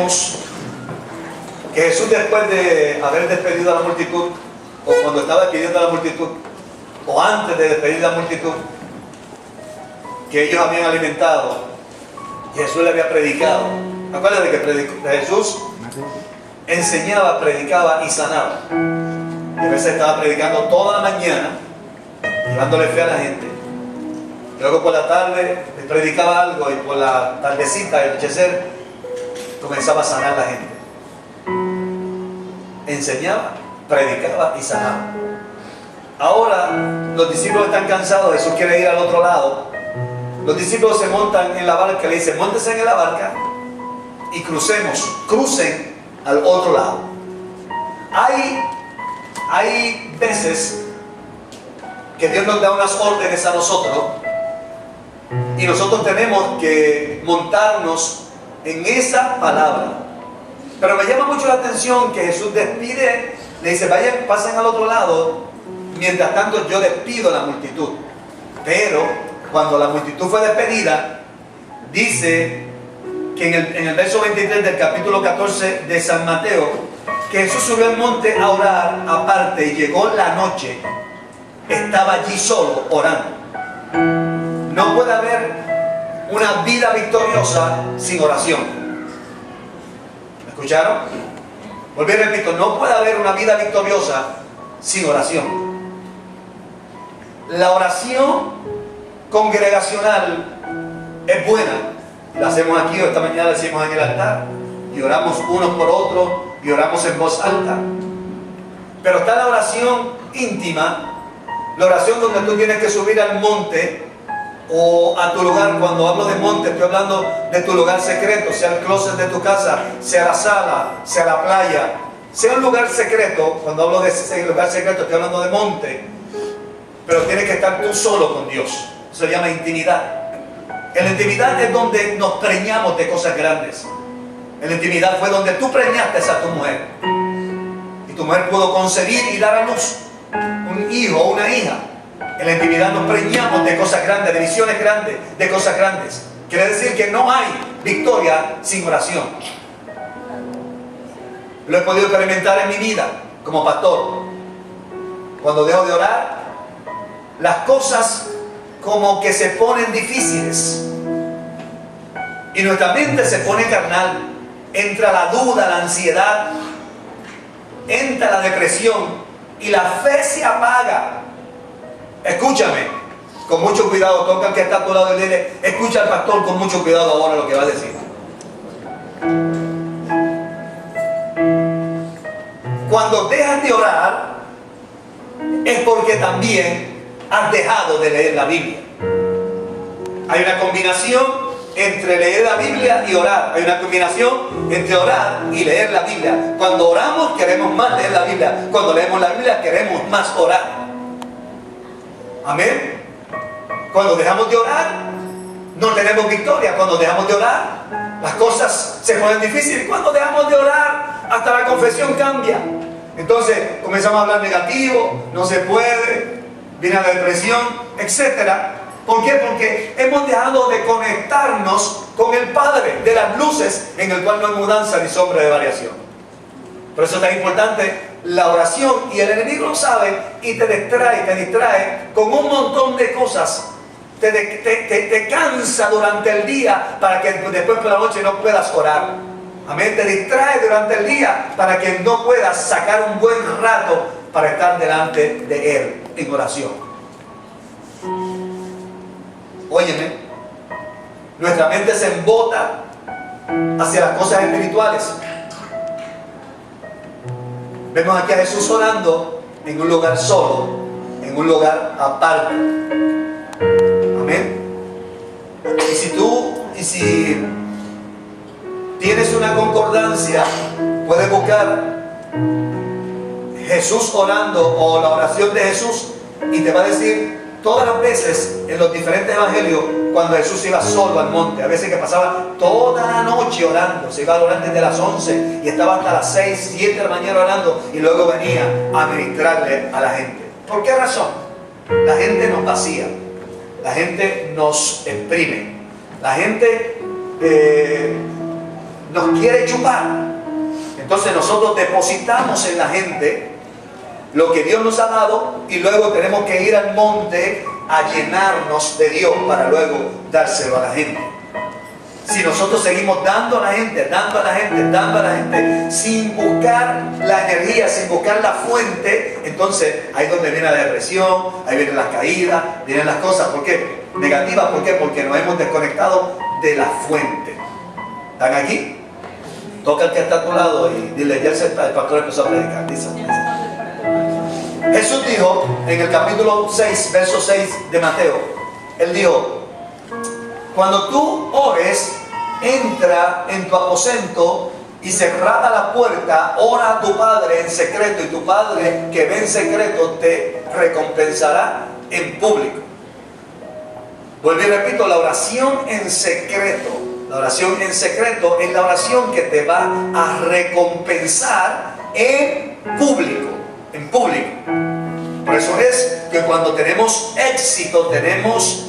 vemos que Jesús, después de haber despedido a la multitud, o cuando estaba despidiendo a la multitud, o antes de despedir a la multitud, que ellos habían alimentado, Jesús le había predicado. Acuérdate que Jesús enseñaba, predicaba y sanaba. Y a veces estaba predicando toda la mañana, llevándole fe a la gente. Luego por la tarde les predicaba algo y por la tardecita, el anochecer, comenzaba a sanar a la gente. Enseñaba, predicaba y sanaba. Ahora los discípulos están cansados, Jesús quiere ir al otro lado. Los discípulos se montan en la barca, le dicen, móntense en la barca y crucen al otro lado. Hay veces que Dios nos da unas órdenes a nosotros y nosotros tenemos que montarnos en esa palabra. Pero me llama mucho la atención que Jesús despide, le dice, vayan, pasen al otro lado, mientras tanto yo despido a la multitud. Pero cuando la multitud fue despedida, dice que en el verso 23 del capítulo 14 de San Mateo, que Jesús subió al monte a orar aparte y llegó la noche, estaba allí solo orando. No puede haber una vida victoriosa sin oración. ¿Me escucharon? Volví y repito, no puede haber una vida victoriosa sin oración. La oración congregacional es buena. La hacemos aquí, o esta mañana la hicimos en el altar, y oramos unos por otros y oramos en voz alta. Pero está la oración íntima, la oración donde tú tienes que subir al monte o a tu lugar. Cuando hablo de monte, estoy hablando de tu lugar secreto, sea el closet de tu casa, sea la sala, sea la playa, sea un lugar secreto. Cuando hablo de ese lugar secreto, estoy hablando de monte. Pero tienes que estar tú solo con Dios. Eso se llama intimidad. En la intimidad es donde nos preñamos de cosas grandes. En la intimidad fue donde tú preñaste a tu mujer. Y tu mujer pudo concebir y dar a luz un hijo o una hija. En la intimidad nos preñamos de cosas grandes, de visiones grandes, de cosas grandes. Quiere decir que no hay victoria sin oración. Lo he podido experimentar en mi vida como pastor. Cuando dejo de orar, las cosas como que se ponen difíciles y nuestra mente se pone carnal. Entra la duda, la ansiedad, entra la depresión y la fe se apaga. Escúchame con mucho cuidado, toca al que está a tu lado y dile, escucha al pastor con mucho cuidado ahora lo que va a decir. Cuando dejas de orar es porque también has dejado de leer la Biblia. Hay una combinación entre leer la Biblia y orar. Hay una combinación entre orar y leer la Biblia. Cuando oramos queremos más leer la Biblia. Cuando leemos la Biblia queremos más orar. Amén. Cuando dejamos de orar no tenemos victoria. Cuando dejamos de orar las cosas se ponen difíciles. Cuando dejamos de orar hasta la confesión cambia. Entonces comenzamos a hablar negativo, no se puede, viene la depresión, etcétera. ¿Por qué? Porque hemos dejado de conectarnos con el Padre de las luces, en el cual no hay mudanza ni sombra de variación. Por eso es tan importante la oración, y el enemigo lo sabe y te distrae con un montón de cosas. Te cansa durante el día para que después por la noche no puedas orar. Amén. Te distrae durante el día para que no puedas sacar un buen rato para estar delante de Él en oración. Óyeme, nuestra mente se embota hacia las cosas espirituales. Vemos aquí a Jesús orando en un lugar solo, en un lugar aparte. Amén. Y si tienes una concordancia, puedes buscar Jesús orando o la oración de Jesús y te va a decir todas las veces en los diferentes evangelios cuando Jesús iba solo al monte. A veces que pasaba toda la noche orando, se iba a orar desde las 11 y estaba hasta las 6, 7 de la mañana orando, y luego venía a ministrarle a la gente. ¿Por qué razón? La gente nos vacía, la gente nos exprime, la gente nos quiere chupar. Entonces nosotros depositamos en la gente lo que Dios nos ha dado y luego tenemos que ir al monte a llenarnos de Dios para luego dárselo a la gente. Si nosotros seguimos dando a la gente, dando a la gente, dando a la gente, sin buscar la energía, sin buscar la fuente, entonces ahí es donde viene la depresión, ahí vienen las caídas, vienen las cosas. ¿Por qué? Negativas, ¿por qué? Porque nos hemos desconectado de la fuente. ¿Están aquí? Toca al que está a tu lado y dile, ya el pastor empezó a predicar. Dice. Jesús dijo en el capítulo 6, verso 6 de Mateo, Él dijo, cuando tú ores, entra en tu aposento y cerrada la puerta, ora a tu Padre en secreto y tu Padre que ve en secreto te recompensará en público. Vuelvo y repito, la oración en secreto. La oración en secreto es la oración que te va a recompensar en público. En público. Por eso es que cuando tenemos éxito, tenemos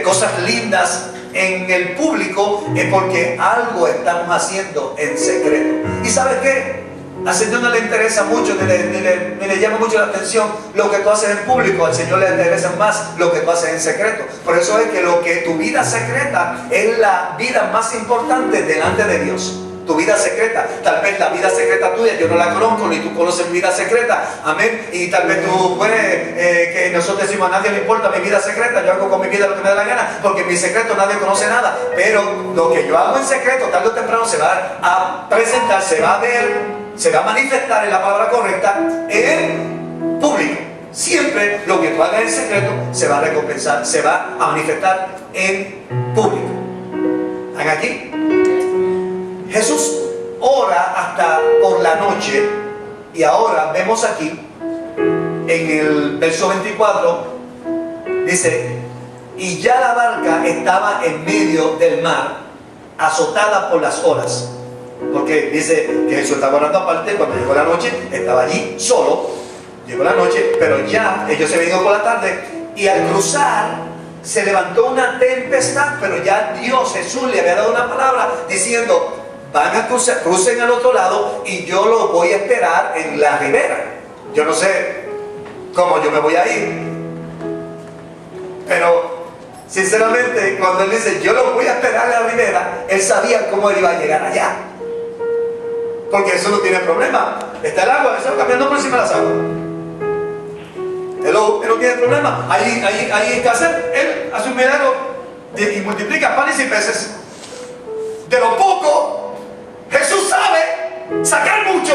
cosas lindas en el público, es porque algo estamos haciendo en secreto. ¿Y sabes qué? Al Señor no le interesa mucho, ni le llama mucho la atención lo que tú haces en público. Al Señor le interesa más lo que tú haces en secreto. Por eso es que lo que tu vida secreta es la vida más importante delante de Dios. Tu vida secreta, tal vez la vida secreta tuya yo no la conozco, ni tú conoces mi vida secreta, amén. Y tal vez tú puedes, que nosotros decimos a nadie le importa mi vida secreta, yo hago con mi vida lo que me da la gana, porque en mi secreto nadie conoce nada. Pero lo que yo hago en secreto, tarde o temprano se va a presentar, se va a ver, se va a manifestar en la palabra correcta en público. Siempre lo que tú hagas en secreto se va a recompensar, se va a manifestar en público. ¿Están aquí? Jesús ora hasta por la noche y ahora vemos aquí en el verso 24 dice, y ya la barca estaba en medio del mar azotada por las olas, porque dice que Jesús estaba orando aparte. Cuando llegó la noche estaba allí solo, llegó la noche, pero ya ellos se habían ido por la tarde y al cruzar se levantó una tempestad, pero ya Dios, Jesús le había dado una palabra diciendo, van a cruzar, crucen al otro lado y yo los voy a esperar en la ribera. Yo no sé cómo yo me voy a ir, pero sinceramente cuando él dice yo los voy a esperar en la ribera, él sabía cómo él iba a llegar allá, porque eso no tiene problema. Está el agua, eso caminando por encima de las aguas. Él no tiene problema. Ahí hay que hacer. Él hace un milagro y multiplica panes y peces. De lo poco Jesús sabe sacar mucho.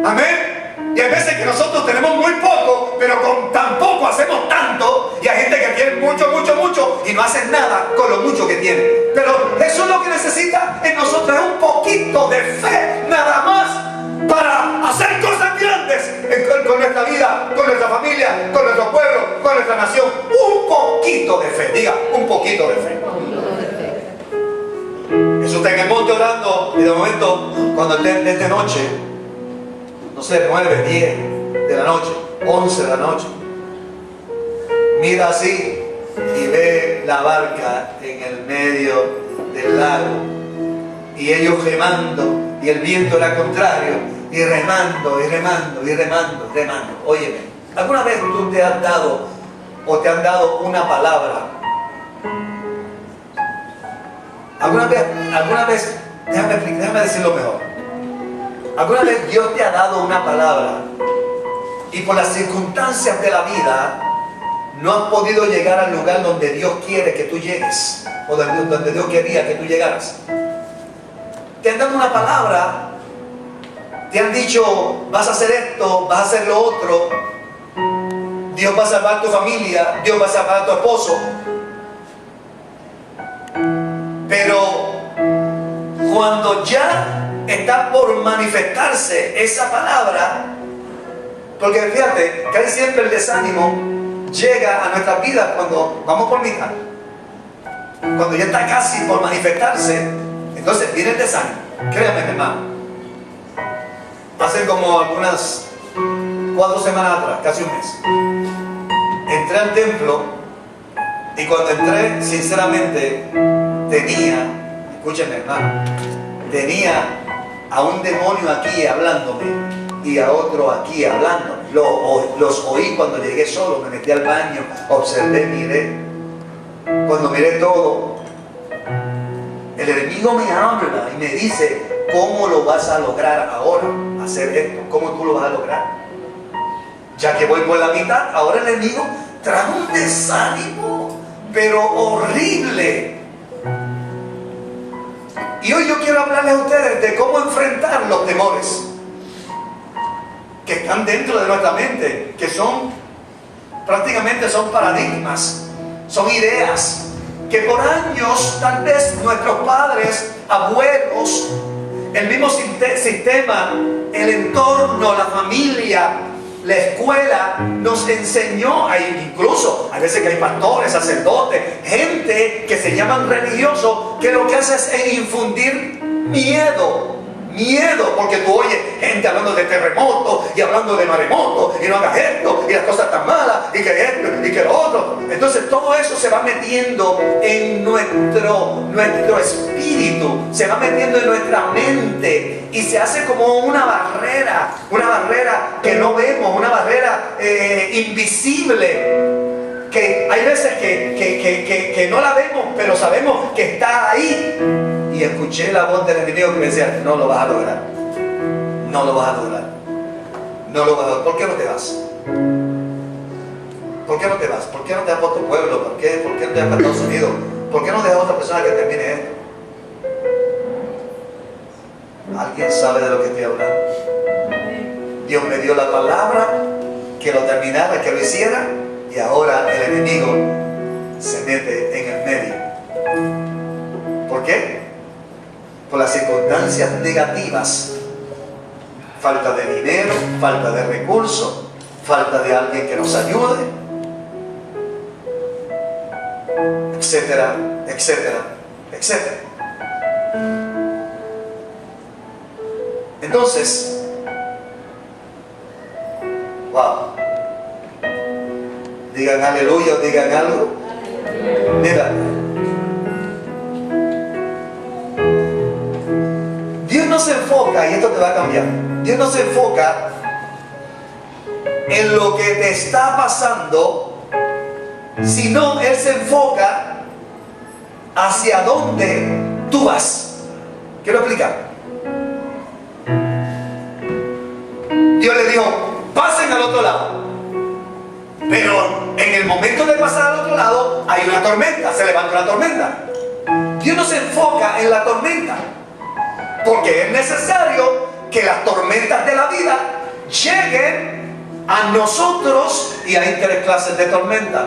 Amén. Y hay veces que nosotros tenemos muy poco, pero con tan poco hacemos tanto. Y hay gente que tiene mucho, mucho, mucho y no hacen nada con lo mucho que tiene. Pero Jesús lo que necesita en nosotros es un poquito de fe, nada más, para hacer cosas grandes con nuestra vida, con nuestra familia, con nuestro pueblo, con nuestra nación. Un poquito de fe. Diga, un poquito de fe. Jesús está en el monte orando y de momento, cuando es de noche, no sé, 9, 10 de la noche, 11 de la noche, mira así y ve la barca en el medio del lago y ellos remando y el viento era contrario y remando y remando y remando, remando. Óyeme, ¿alguna vez tú te has dado o te han dado una palabra? ¿Alguna vez, déjame decirlo mejor. ¿Alguna vez Dios te ha dado una palabra y por las circunstancias de la vida no has podido llegar al lugar donde Dios quiere que tú llegues, o donde Dios quería que tú llegaras? Te han dado una palabra, te han dicho vas a hacer esto, vas a hacer lo otro, Dios va a salvar a tu familia, Dios va a salvar a tu esposo. Pero cuando ya está por manifestarse esa palabra, porque fíjate, casi siempre el desánimo llega a nuestras vidas cuando vamos por mitad, cuando ya está casi por manifestarse, entonces viene el desánimo. Créame, mi hermano, hace como algunas 4 semanas atrás, casi un mes, entré al templo y cuando entré, sinceramente, tenía, escúcheme hermano, tenía a un demonio aquí hablándome y a otro aquí hablándome. Los oí cuando llegué solo, me metí al baño, observé, miré. Cuando miré todo, el enemigo me habla y me dice: ¿cómo lo vas a lograr ahora? Hacer esto, ¿cómo tú lo vas a lograr? Ya que voy por la mitad, ahora el enemigo trae un desánimo, pero horrible. Y hoy yo quiero hablarles a ustedes de cómo enfrentar los temores que están dentro de nuestra mente, que prácticamente son paradigmas, son ideas que por años tal vez nuestros padres, abuelos, el mismo sistema, el entorno, la familia, la escuela nos enseñó, incluso a veces que hay pastores, sacerdotes, gente que se llaman religiosos, que lo que hace es infundir miedo, porque tú oyes gente hablando de terremotos y hablando de maremotos y no hagas esto y las cosas tan malas y que esto y que lo otro. Entonces todo eso se va metiendo en nuestro espíritu, se va metiendo en nuestra mente y se hace como una barrera que no vemos, una barrera invisible, que hay veces que no la vemos, pero sabemos que está ahí. Y escuché la voz del enemigo que me decía: no lo vas a lograr, no lo vas a lograr, no lo vas a lograr. ¿Por qué no te vas? ¿Por qué no te vas? ¿Por qué no te vas por tu pueblo? ¿Por qué no te vas para Estados Unidos? ¿Por qué no dejas a otra persona que termine esto? ¿Alguien sabe de lo que estoy hablando? Dios me dio la palabra que lo terminara, que lo hiciera, y ahora el enemigo se mete en el medio. ¿Por qué? Por las circunstancias negativas, falta de dinero, falta de recursos, falta de alguien que nos ayude, etcétera, etcétera, etcétera. Entonces, wow, digan aleluya o digan algo. Mira, Dios no se enfoca, y esto te va a cambiar, Dios no se enfoca en lo que te está pasando, sino Él se enfoca hacia dónde tú vas. Quiero explicar. Dios le dijo: pasen al otro lado. Pero en el momento de pasar al otro lado hay una tormenta, se levanta una tormenta. Dios no se enfoca en la tormenta, porque es necesario que las tormentas de la vida lleguen a nosotros. Y hay tres clases de tormenta.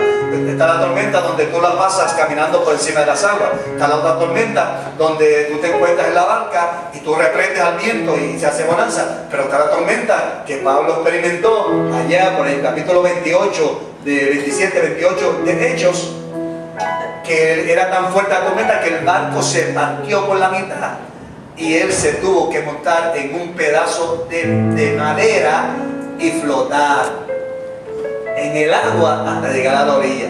Está la tormenta donde tú la pasas caminando por encima de las aguas. Está la otra tormenta donde tú te encuentras en la barca y tú reprendes al viento y se hace bonanza. Pero está la tormenta que Pablo experimentó allá por el capítulo 28, de 27, 28 de Hechos, que era tan fuerte la tormenta que el barco se partió por la mitad y él se tuvo que montar en un pedazo de madera y flotar en el agua hasta llegar a la orilla.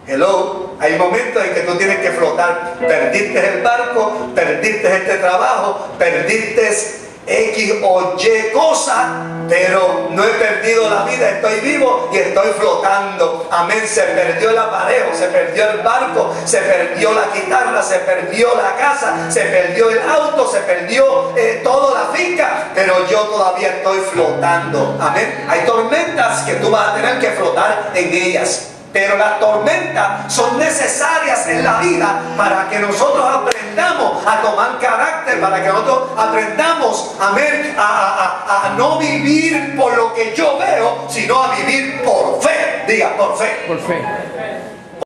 Hello, hay momentos en que tú tienes que flotar. Perdiste el barco, perdiste este trabajo, perdiste X o Y cosa, pero no he perdido la vida, estoy vivo y estoy flotando. Amén. Se perdió el aparejo, se perdió el barco, se perdió la guitarra, se perdió la casa, se perdió el auto, se perdió toda la finca, pero yo todavía estoy flotando. Amén. Hay tormentas que tú vas a tener que flotar en ellas, pero las tormentas son necesarias en la vida para que nosotros aprendamos a tomar carácter, para que nosotros aprendamos, amén, a no vivir por lo que yo veo, sino a vivir por fe. Diga, por fe. Por fe.